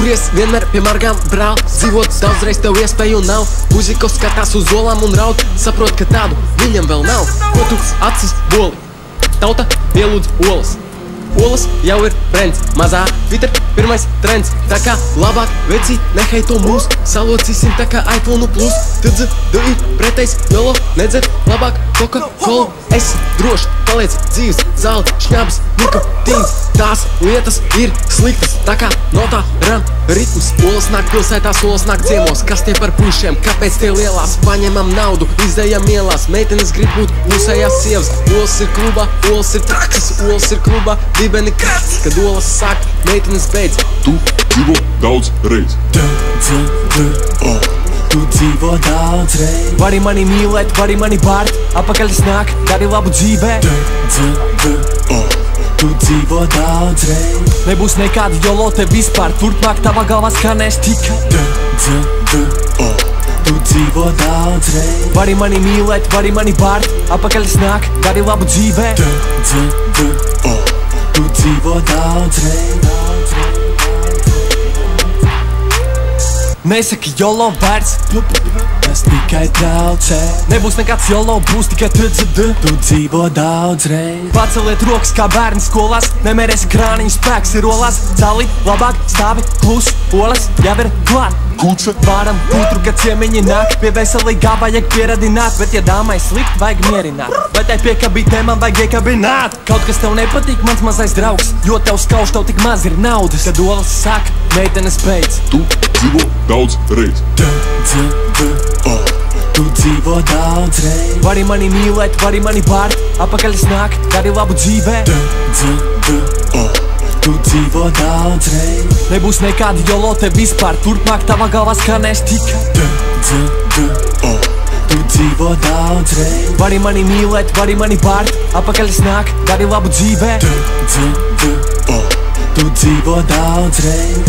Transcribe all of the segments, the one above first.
Turies vienmēr pie margām, brāl. Dzīvot daudzreiz tev iespēju nav. Muziko skatās uz olām un raud. Saprot, ka tādu viņam vēl nav. Ko tu acis boli? Tauta pielūdz olas. Olas jau ir brends, mazā Twitter pirmais trends. Tā kā labāk veci neheito mūs, salocīsim tā kā iPhone plus. Tdz, d ir pretējs, jolo nedzer, labāk Coca-Cola. Esi droši, paliec dzīves, zāle, šņabs, nikotīns. Tās lietas ir sliktas, tā kā notā ram ritms. Olas nāk pilsētās, olas nāk ciemos. Kas tie par pušiem, kāpēc tie lielās? Paņemam naudu, izdējam ielās. Meitenes grib būt mūsējās sievas. Olas ir klubā, olas ir trakas, olas ir klubā. Dibeni krats, kad olas sāk, meitenes beidz. Tu dzīvo daudz reiz. Tu dzīvo daudz reiz. Vari mani mīlēt, vari mani bārt. Apakaļ nāk, dari labu dzīvē. Tu dzīvo daudz reiz. Nebūs nekāda jolo te vispār. Turpmāk tavā galvā skanēs tikai. Tu dzīvo daudz reiz. Vari mani mīlēt, vari mani bārt. Apakaļ nāk, dari labu dzīvē. Tu dzīvo daudz reiz. Nesaki jolo vairs. Tas tikai traucē. Nebūs nekāds jolo, būs tikai tdzd. Tu dzīvo daudz reiz. Paceliet rokas kā bērni skolās. Nemērēsi krāniņu, spēks ir olās. Cali, labāk, stāvi, klus. Olas jau ir klāt. Kuce. Varam putru, kad ciemiņi nāk. Pie veselīgā vajag pieradināt. Bet ja dāmai slikt, vajag mierināt. Vai tai piekabītē man vajag iekabināt. Kaut kas tev nepatīk, mans mazais draugs. Jo tev skauž, tev tik maz ir naudas. Kad olas sāk, meitenes beidz. Tu dzīvo daudz reiz. Tu dzīvo daudz reiz. Vari mani mīlēt, vari mani bārt. Apakaļ nāk, dari labu dzīvē. Tu dzīvo daudz reiz. Nebūs nekāda jolo te vispār. Turpmāk tavā galvā skanēs tikai. Tu dzīvo daudz reiz. Vari mani mīlēt, vari mani bārt. Apakaļ nāk, dari labu dzīvē. Tu dzīvo daudz reiz.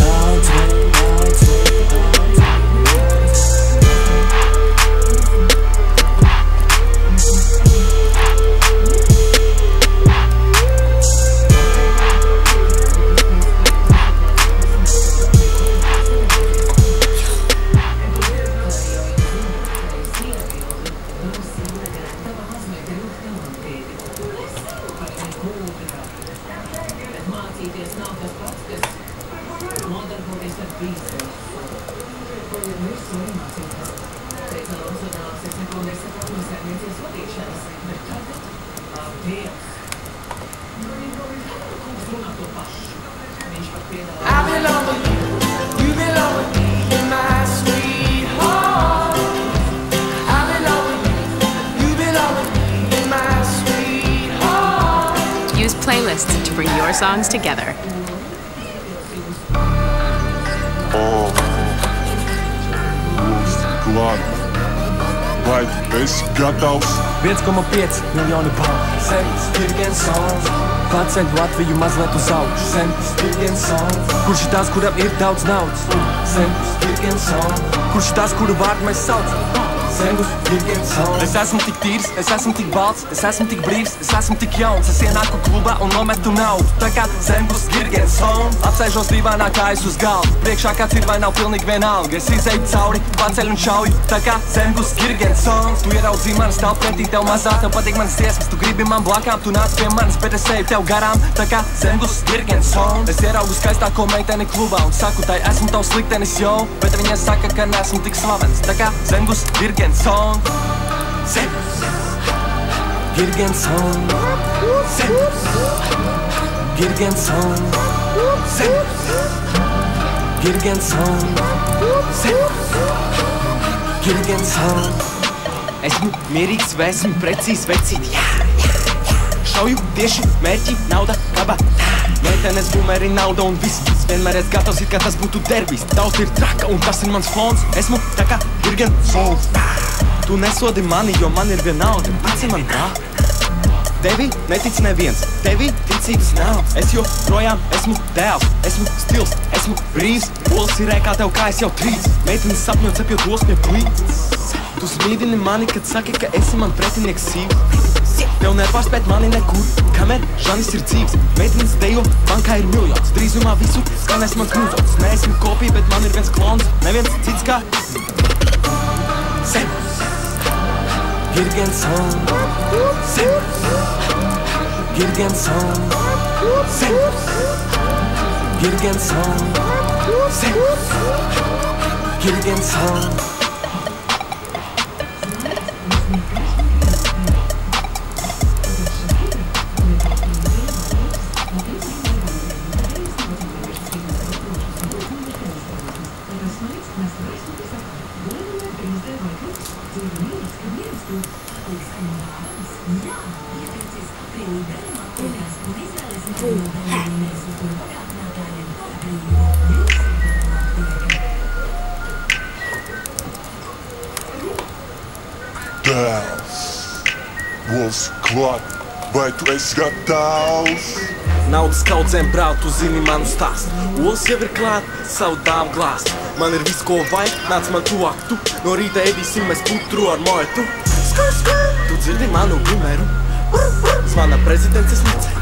Use playlists to bring your songs together. Vai esi gatavs? 1,5 miljoni balvu. Sens Virgens songs. Paceļ Latviju mazliet uz augšu. Sens Virgens songs. Kurš ir tās, kuram ir daudz naudas? Sens Virgens songs. Kurš ir tās, kuru vārdu mēs saucam? Sengus Virgens songs. Es esmu tik tīrs, es esmu tik balts, es esmu tik brīvs, es esmu tik jauns. Es ienāku klubā un nometu naudu. Tā kā Sengus Virgens songs. Apsēžos dīvainā kājas uz galvu. Priekšā kāds ir vai nav pilnīgi vienalga. Es izēju cauri, paceļu un šauju. Tā kā Sengus Virgens songs. Tu ieraudzīji manis stāv pretī tev mazā. Tev patīk manas tiesmas, tu gribi man blakām. Tu nāc pie manis, bet es eju tev garām. Tā kā Sengus Virgens songs. Es ieraugu skaistāko meiteni klubā un saku tai esmu tavs liktenis, jo. Bet viņa saka, ka nesmu tik slavens. Tā kā Sengus Virgens song. Virgens song. Virgens song. Virgens song. Virgens song. Esmu mierīgs, esmu precīzs, vecīt. Šauju tieši mērķi, nauda, laba. Meitenes bumeri, nauda un viss. Vienmēr es gatavs, it kā tas būtu derbijs. Tauta ir traka un tas ir mans fons. Esmu tā kā Virgens songs. Tu nesodi mani, jo man ir vienalga. Tici man, brāl. Tevi netic neviens, tevi ticības nav. Es joprojām esmu dēls, esmu stils, esmu brīvs. Olas ir ēkā tev kā es jau trīc. Meitenes sapņo cepjot olas pie plīts. Tu smīdini mani, kad saki, ka esi man pretinieks sīvs. Tev nepārspēt mani nekur, kamēr žanis ir dzīves. Meitenes dejo, bankā ir miljons. Drīzumā visur skanēs man knūzots. Neesmu kopija, bet man ir viens klons. Neviens cits kā Sam Girgensson. Sam Girgensson. Sam Girgensson. Sam Girgensson. Dēls, Olas klāt, vai tu esi gatavs? Naudas kaudzēm brāl, tu zini manu stāstu. Olas jau ir klāt, savu dāmu glāst. Man ir viss, ko vajag, nāc man tuvāk tu. No rīta ēdīsim mēs putru ar moetu. Tu dzirdi manu gumeru? Zvana prezidents, es neceru.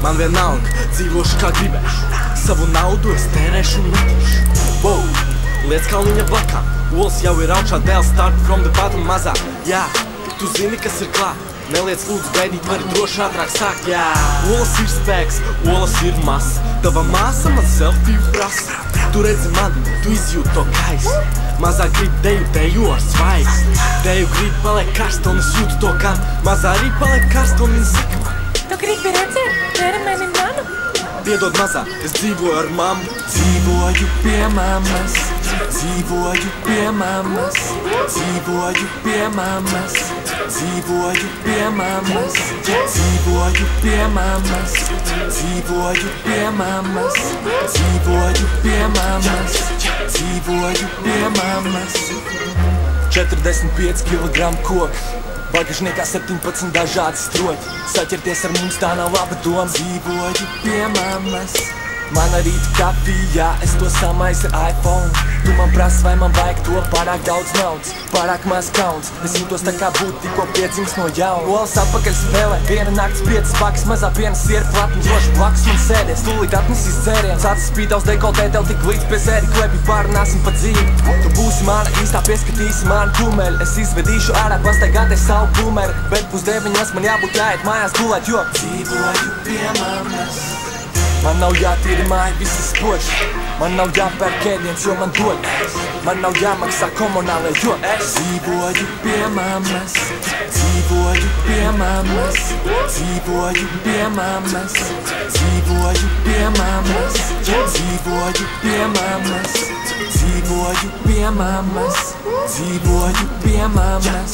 Man vienalga, dzīvošu kā gribēšu. Savu naudu es tērēšu un metīšu. Wow, liec kalniņa blakām. Olas jau ir augšā, dēls start from the bottom mazā. Jā, tu zini, kas ir klāt. Neliec lūdzu gaidīt, vari droši ātrāk sākt. Jā, Olas ir spēks, Olas ir masa. Tava māsa man selfiju prasa. Tu redzi mani, tu izjūti to kaisu. Mazā grib deju, deju ar svaigu. Deju grib paliek karsta un es jūtu to, kam mazā arī paliek karsta un viņa saka man. Tu gribi redzēt, ķermeni manu? Piedod mazā, es dzīvoju ar mammu. Dzīvoju pie mammas, dzīvoju pie mammas, dzīvoju pie mammas, dzīvoju pie mammas, dzīvoju pie mammas, dzīvoju pie mammas, dzīvoju pie mammas, dzīvoju pie mammas. 45 kg koks, bagažniekā 17 dažādi stroķi. Saķerties ar mums tā nav laba doma. Dzīvoju pie mammas. Mana rīta kafijā, es to samaisu ar iPhone. Tu man prasi, vai man vajag to, pārāk daudz naudas, pārāk maz kauns. Es jūtos tā kā būtu tikko piedzimis no jauna. Olas atpakaļ spēlē, viena nakts 5 pakas, mazā viena siera platni, droši blakus man sēdies. Tūlīt atnesīs dzēriens, acis spītaus dekoltē, tev tik līdz pie zēri klepi, pārunāsim pa dzīvi. Tu būsi mana īstā, pieskatīsi manu kumeļu. Es izvedīšu ārā, pastaigāties savu bumeru, bet 8:30 man jābūt jāiet mājās gulēt, jo dzīvoju pie mammas. Man nav jātīri māja visas spoži. Man nav jāpērk ēdiens, jo man dod. Man nav jāmaksā komunālai, jo es dzīvoju pie mammas. Dzīvoju pie mammas. Dzīvoju pie mammas. Dzīvoju pie mammas. Dzīvoju pie mammas. Dzīvoju pie mammas. Dzīvoju pie mammas.